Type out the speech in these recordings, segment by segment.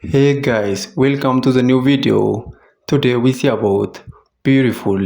Hey guys, welcome to the new video. Today we see about beautiful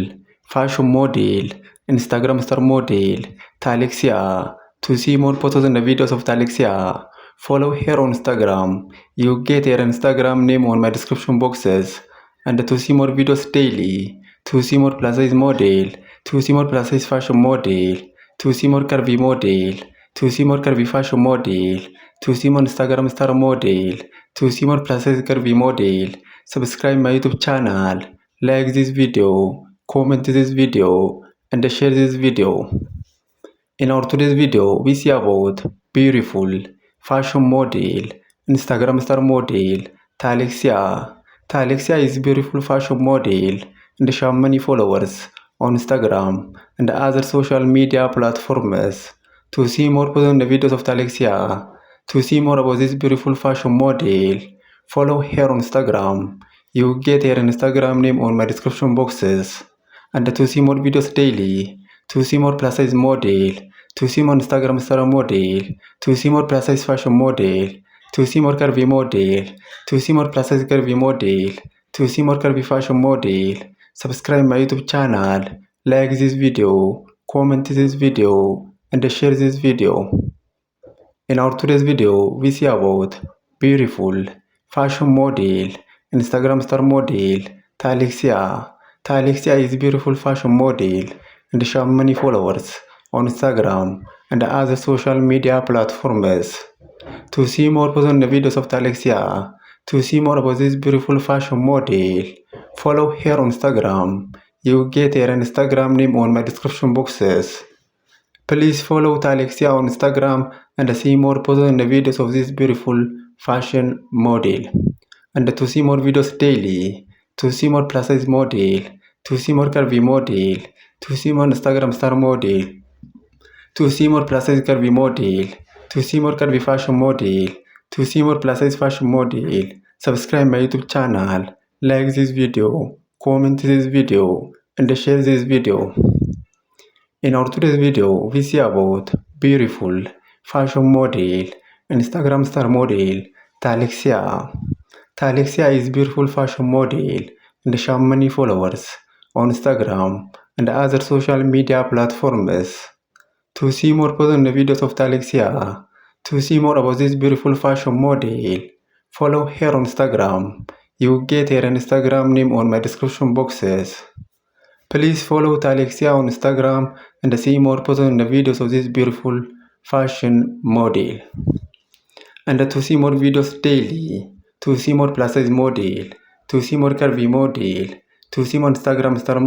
fashion model, Instagram star model, Talexia. To see more photos and videos of Talexia, follow her on Instagram. You get her Instagram name on my description boxes. And to see more videos daily, to see more plus size model, to see more plus size fashion model, to see more curvy model, to see more curvy fashion model, to see more Instagram star model, to see more plus size curvy model. Subscribe my YouTube channel, like this video, comment this video, and share this video. In our today's video, we see about beautiful fashion model, Instagram star model, Talexia. Talexia is beautiful fashion model and she has many followers on Instagram and other social media platforms. To see more personal videos of Talexia, to see more about this beautiful fashion model, follow her on Instagram. You get her Instagram name on my description boxes. And to see more videos daily, to see more plus size model, to see more Instagram star model, to see more plus size fashion model, to see more curvy model, to see more plus size curvy model, to see more curvy fashion model. Subscribe my YouTube channel, like this video, comment this video, and share this video. In our today's video, we see about beautiful fashion model, Instagram star model, Talexia. Talexia is beautiful fashion model and she has many followers on Instagram and other social media platforms. To see more personal videos of Talexia, to see more about this beautiful fashion model, follow her on Instagram. You get her Instagram name on my description boxes. Please follow Talexia on Instagram and see more photos and videos of this beautiful fashion model. And to see more videos daily, to see more plus size model, to see more curvy model, to see more Instagram star model, to see more plus size curvy model, to see more curvy fashion model, to see more plus size fashion model. Subscribe my YouTube channel, like this video, comment this video, and share this video. In our today's video, we see about beautiful fashion model, Instagram star model, Talexia. Talexia is beautiful fashion model and she has many followers on Instagram and other social media platforms. To see more personal videos of Talexia, to see more about this beautiful fashion model, follow her on Instagram. You get her Instagram name on my description boxes. Please follow Talexia on Instagram and see more photos and videos of this beautiful fashion model. And to see more videos daily, to see more plus size model, to see more curvy model, to see more Instagram star